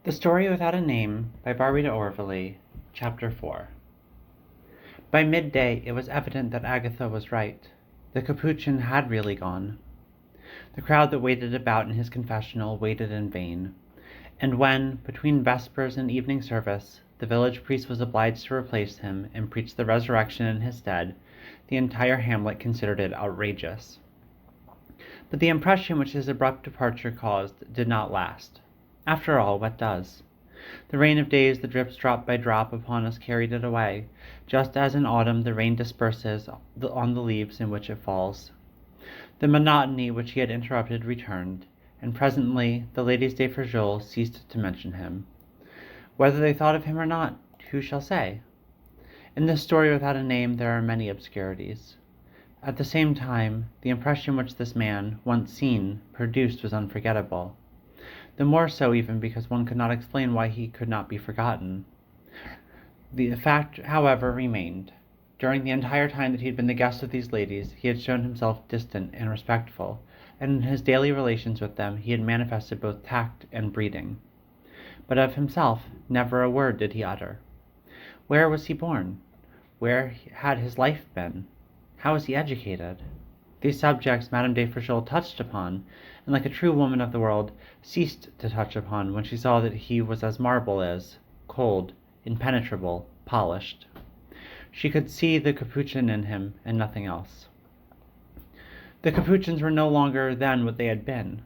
The Story Without a Name by Barbey Chapter 4. By midday it was evident that Agatha was right. The Capuchin had really gone. The crowd that waited about in his confessional waited in vain, and when, between vespers and evening service, the village priest was obliged to replace him and preach the resurrection in his stead, the entire hamlet considered it outrageous. But the impression which his abrupt departure caused did not last. After all, what does? The rain of days that drips drop by drop upon us carried it away, just as in autumn the rain disperses on the leaves in which it falls. The monotony which he had interrupted returned, and presently the ladies de Frujoul ceased to mention him. Whether they thought of him or not, who shall say? In this story without a name there are many obscurities. At the same time, the impression which this man, once seen, produced was unforgettable. The more so even because one could not explain why he could not be forgotten. The fact, however, remained. During the entire time that he had been the guest of these ladies, he had shown himself distant and respectful, and in his daily relations with them he had manifested both tact and breeding. But of himself never a word did he utter. Where was he born? Where had his life been? How was he educated? These subjects Madame de Frujoul touched upon, and like a true woman of the world, ceased to touch upon when she saw that he was as marble is, cold, impenetrable, polished. She could see the Capuchin in him, and nothing else. The Capuchins were no longer then what they had been.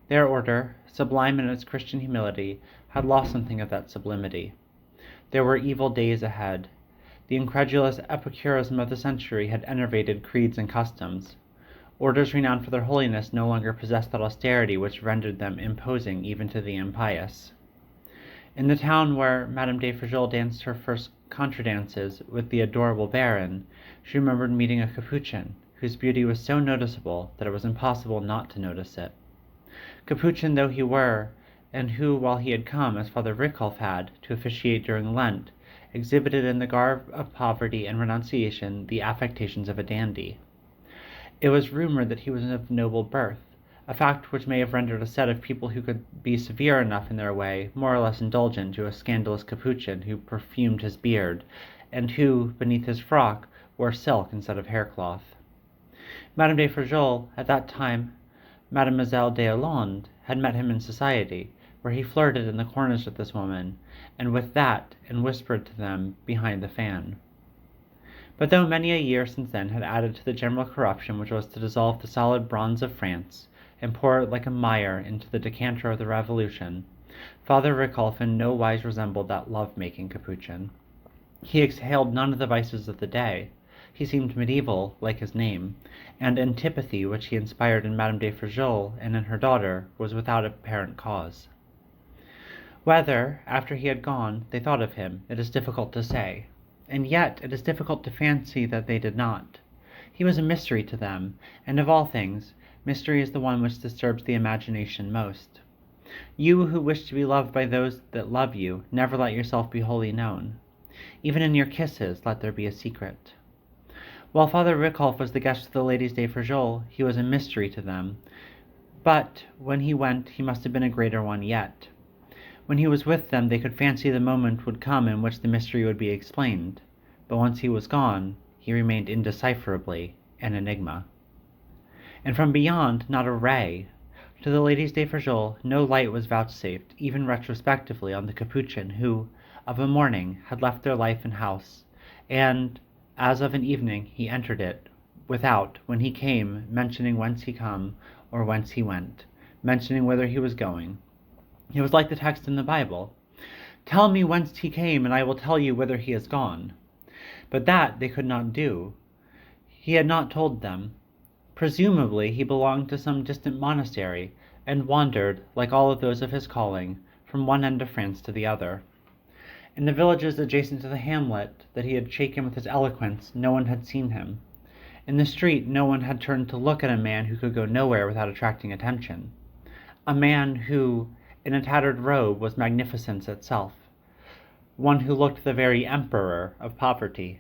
Their order, sublime in its Christian humility, had lost something of that sublimity. There were evil days ahead. The incredulous epicurism of the century had enervated creeds and customs. Orders renowned for their holiness no longer possessed that austerity which rendered them imposing even to the impious. In the town where Madame de Frujoul danced her first contradances with the adorable Baron, she remembered meeting a Capuchin, whose beauty was so noticeable that it was impossible not to notice it. Capuchin though he were, and who, while he had come, as Father Riculf had, to officiate during Lent, exhibited in the garb of poverty and renunciation the affectations of a dandy. It was rumored that he was of noble birth, a fact which may have rendered a set of people who could be severe enough in their way more or less indulgent to a scandalous Capuchin who perfumed his beard, and who, beneath his frock, wore silk instead of haircloth. Madame de Frujoul, at that time Mademoiselle d'Olande, had met him in society, where he flirted in the corners with this woman, and with that, and whispered to them behind the fan. But though many a year since then had added to the general corruption which was to dissolve the solid bronze of France, and pour it like a mire into the decanter of the Revolution, Father Riculf in no wise resembled that love-making Capuchin. He exhaled none of the vices of the day. He seemed medieval, like his name, and antipathy which he inspired in Madame de Frujoul and in her daughter was without apparent cause. Whether, after he had gone, they thought of him, it is difficult to say. And yet it is difficult to fancy that they did not. He was a mystery to them, and of all things, mystery is the one which disturbs the imagination most. You who wish to be loved by those that love you, never let yourself be wholly known. Even in your kisses let there be a secret. While Father Riculf was the guest of the ladies de Frujoul, he was a mystery to them, but when he went he must have been a greater one yet. When he was with them they could fancy the moment would come in which the mystery would be explained, but once he was gone, he remained indecipherably an enigma. And from beyond, not a ray. To the ladies de Frujoul no light was vouchsafed, even retrospectively, on the Capuchin who, of a morning, had left their life and house, and, as of an evening, he entered it, without, when he came, mentioning whence he come, or whence he went, mentioning whither he was going. It was like the text in the Bible, "Tell me whence he came, and I will tell you whither he is gone." But that they could not do. He had not told them. Presumably he belonged to some distant monastery, and wandered, like all of those of his calling, from one end of France to the other. In the villages adjacent to the hamlet that he had shaken with his eloquence, no one had seen him. In the street no one had turned to look at a man who could go nowhere without attracting attention. A man who, in a tattered robe, was magnificence itself. One who looked the very emperor of poverty.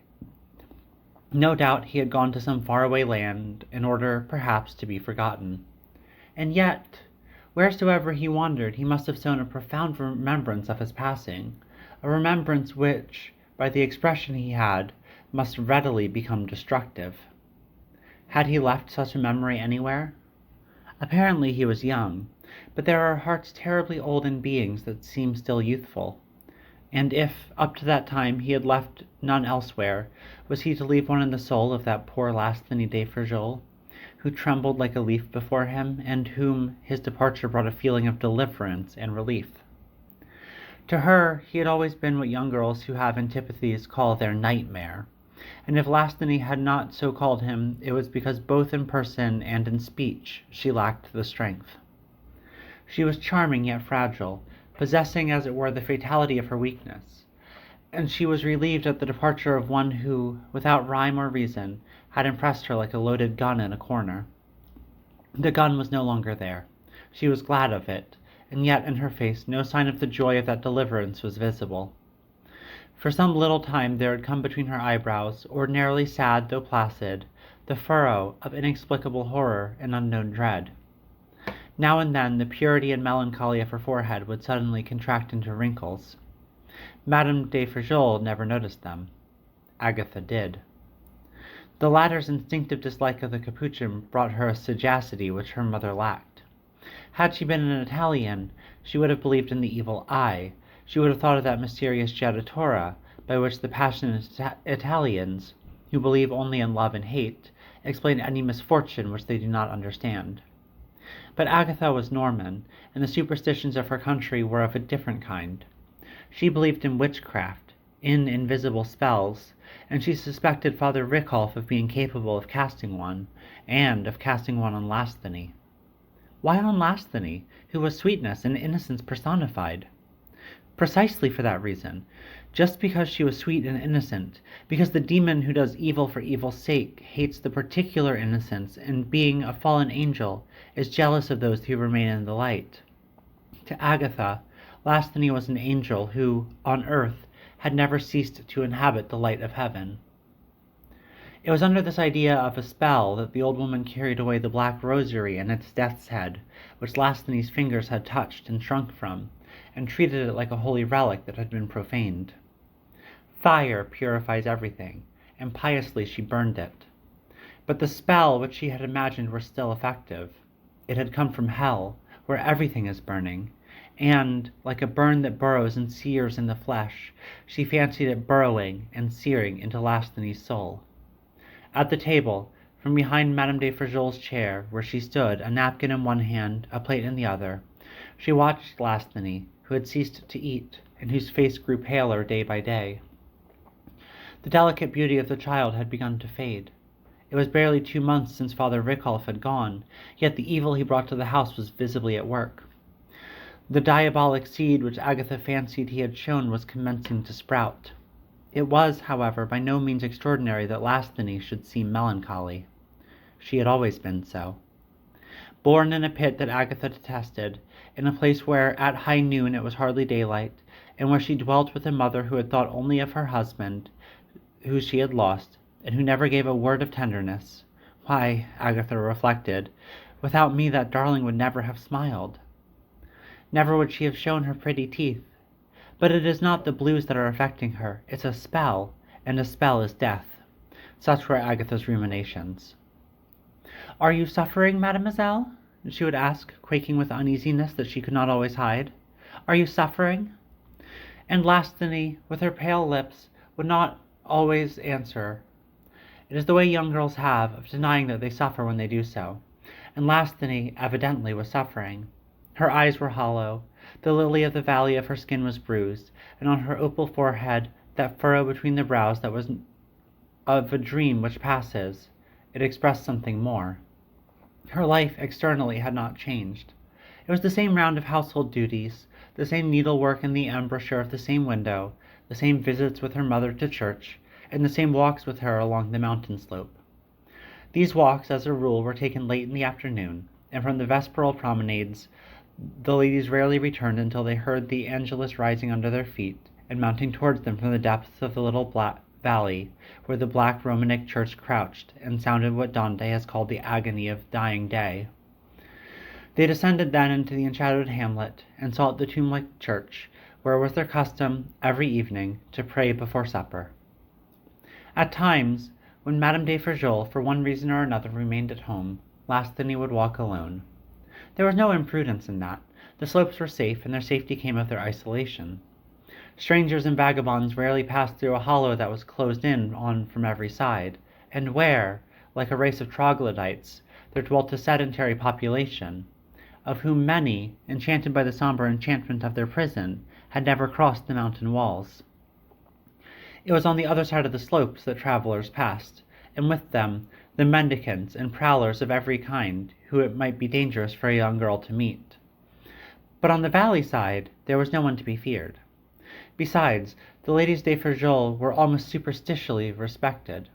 No doubt he had gone to some faraway land in order, perhaps, to be forgotten. And yet, Wheresoever he wandered, he must have sown a profound remembrance of his passing, a remembrance which, by the expression he had, must readily become destructive. Had he left such a memory anywhere? Apparently he was young, but there are hearts terribly old in beings that seem still youthful. And if, up to that time, he had left none elsewhere, was he to leave one in the soul of that poor Lastheny de Ferjol, who trembled like a leaf before him, and whom his departure brought a feeling of deliverance and relief? To her he had always been what young girls who have antipathies call their nightmare, and if Lastheny had not so called him, it was because both in person and in speech she lacked the strength. She was charming yet fragile, possessing as it were the fatality of her weakness, and she was relieved at the departure of one who, without rhyme or reason, had impressed her like a loaded gun in a corner. The gun was no longer there. She was glad of it, and yet in her face no sign of the joy of that deliverance was visible. For some little time there had come between her eyebrows, ordinarily sad though placid, the furrow of inexplicable horror and unknown dread. Now and then the purity and melancholy of her forehead would suddenly contract into wrinkles. Madame de Ferjol never noticed them. Agatha did. The latter's instinctive dislike of the Capuchin brought her a sagacity which her mother lacked. Had she been an Italian, she would have believed in the evil eye. She would have thought of that mysterious giadatura by which the passionate Italians, who believe only in love and hate, explain any misfortune which they do not understand. But Agatha was Norman, and the superstitions of her country were of a different kind. She believed in witchcraft, in invisible spells, and she suspected Father Ricolf of being capable of casting one, and of casting one on Lastheny. Why on Lastheny, who was sweetness and innocence personified? Precisely for that reason, just because she was sweet and innocent, because the demon who does evil for evil's sake hates the particular innocence, and being a fallen angel, is jealous of those who remain in the light. To Agatha, Lastheny was an angel who, on earth, had never ceased to inhabit the light of heaven. It was under this idea of a spell that the old woman carried away the black rosary and its death's head, which Lastheny's fingers had touched and shrunk from, and treated it like a holy relic that had been profaned. Fire purifies everything, and piously she burned it. But the spell which she had imagined was still effective. It had come from hell, where everything is burning, and, like a burn that burrows and sears in the flesh, she fancied it burrowing and searing into Lastheny's soul. At the table, from behind Madame de Ferjol's chair, where she stood, a napkin in one hand, a plate in the other, she watched Lastheny, who had ceased to eat, and whose face grew paler day by day. The delicate beauty of the child had begun to fade. It was barely 2 months since Father Ricolf had gone, yet the evil he brought to the house was visibly at work. The diabolic seed which Agatha fancied he had sown was commencing to sprout. It was, however, by no means extraordinary that Lastheny should seem melancholy. She had always been so. Born in a pit that Agatha detested, in a place where at high noon it was hardly daylight, and where she dwelt with a mother who had thought only of her husband, who she had lost, and who never gave a word of tenderness, why, Agatha reflected, without me that darling would never have smiled. Never would she have shown her pretty teeth. But it is not the blues that are affecting her, it's a spell, and a spell is death. Such were Agatha's ruminations. "Are you suffering, mademoiselle?" she would ask, quaking with uneasiness that she could not always hide. "Are you suffering?" And Lastheny, with her pale lips, would not always answer. It is the way young girls have of denying that they suffer when they do so, and Lastheny evidently was suffering. Her eyes were hollow, the lily of the valley of her skin was bruised, and on her opal forehead that furrow between the brows that was of a dream which passes. It expressed something more. Her life externally had not changed. It was the same round of household duties, the same needlework in the embrasure of the same window, the same visits with her mother to church, and the same walks with her along the mountain slope. These walks, as a rule, were taken late in the afternoon, and from the vesperal promenades the ladies rarely returned until they heard the Angelus rising under their feet, and mounting towards them from the depths of the little valley, where the black Romanic church crouched, and sounded what Dante has called the agony of dying day. They descended then into the enshadowed hamlet, and sought the tomb-like church, where it was their custom, every evening, to pray before supper. At times, when Madame de Ferjol, for one reason or another, remained at home, Lastiny would walk alone. There was no imprudence in that. The slopes were safe, and their safety came of their isolation. Strangers and vagabonds rarely passed through a hollow that was closed in on from every side, and where, like a race of troglodytes, there dwelt a sedentary population, of whom many, enchanted by the sombre enchantment of their prison, had never crossed the mountain walls. It was on the other side of the slopes that travellers passed, and with them the mendicants and prowlers of every kind who it might be dangerous for a young girl to meet. But on the valley side there was no one to be feared. Besides, the ladies de Ferjol were almost superstitiously respected.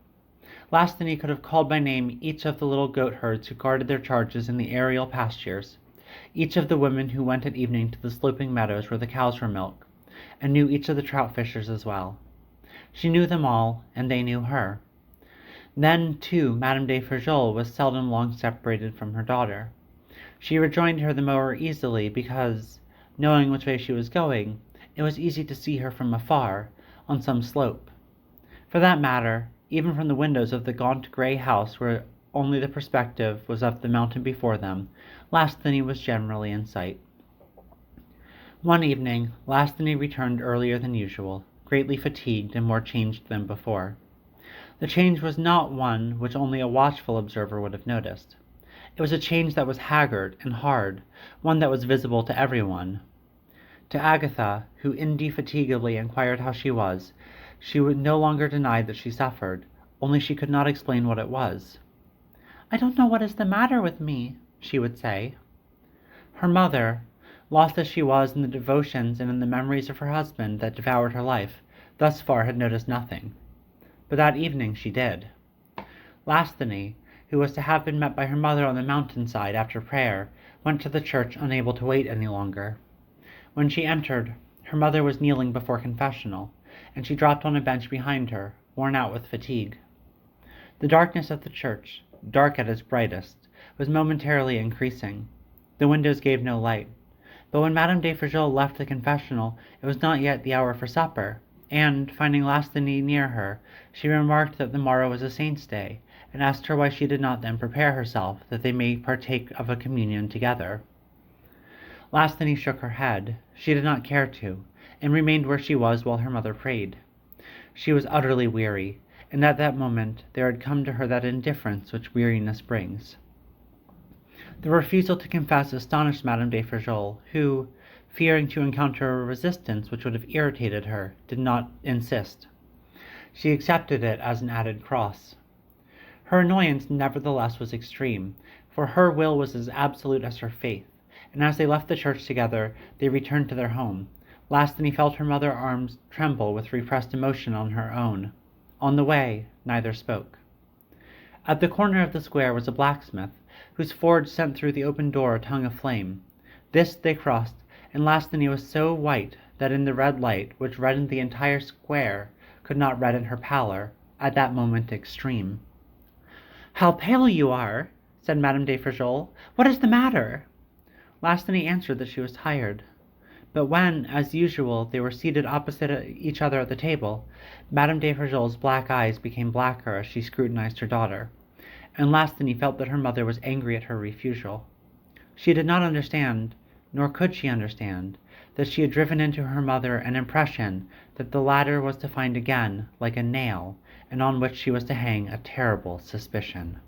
Lastiny could have called by name each of the little goat herds who guarded their charges in the aerial pastures, each of the women who went at evening to the sloping meadows where the cows were milked, and knew each of the trout fishers as well. She knew them all, and they knew her. Then, too, Madame de Ferjol was seldom long separated from her daughter. She rejoined her the more easily because, knowing which way she was going, it was easy to see her from afar, on some slope. For that matter, even from the windows of the gaunt grey house where only the perspective was of the mountain before them, Lastiny was generally in sight. One evening, Lastiny returned earlier than usual, greatly fatigued and more changed than before. The change was not one which only a watchful observer would have noticed. It was a change that was haggard and hard, one that was visible to everyone. To Agatha, who indefatigably inquired how she was, she would no longer deny that she suffered, only she could not explain what it was. "I don't know what is the matter with me," she would say. Her mother, lost as she was in the devotions and in the memories of her husband that devoured her life, thus far had noticed nothing. But that evening she did. Lastiny, who was to have been met by her mother on the mountain-side after prayer, went to the church unable to wait any longer. When she entered, her mother was kneeling before confessional, and she dropped on a bench behind her, worn out with fatigue. The darkness of the church, dark at its brightest, was momentarily increasing. The windows gave no light. But when Madame de Ferjol left the confessional, it was not yet the hour for supper, and, finding Lastiny near her, she remarked that the morrow was a saint's day, and asked her why she did not then prepare herself, that they may partake of a communion together. Lastiny shook her head. She did not care to, and remained where she was while her mother prayed. She was utterly weary, and at that moment there had come to her that indifference which weariness brings. The refusal to confess astonished Madame de Ferjol, who, fearing to encounter a resistance which would have irritated her, did not insist. She accepted it as an added cross. Her annoyance nevertheless was extreme, for her will was as absolute as her faith, and as they left the church together, they returned to their home. Lastiny felt her mother's arms tremble with repressed emotion on her own. On the way, neither spoke. At the corner of the square was a blacksmith, whose forge sent through the open door a tongue of flame. This they crossed, and Lastiny was so white that in the red light, which reddened the entire square, could not redden her pallor, at that moment extreme. "How pale you are!" said Madame de Ferjol. "What is the matter?" Lastiny answered that she was tired. But when, as usual, they were seated opposite each other at the table, Madame de Ferjol's black eyes became blacker as she scrutinized her daughter, and Lastiny felt that her mother was angry at her refusal. She did not understand, nor could she understand, that she had driven into her mother an impression that the latter was to find again, like a nail, and on which she was to hang a terrible suspicion.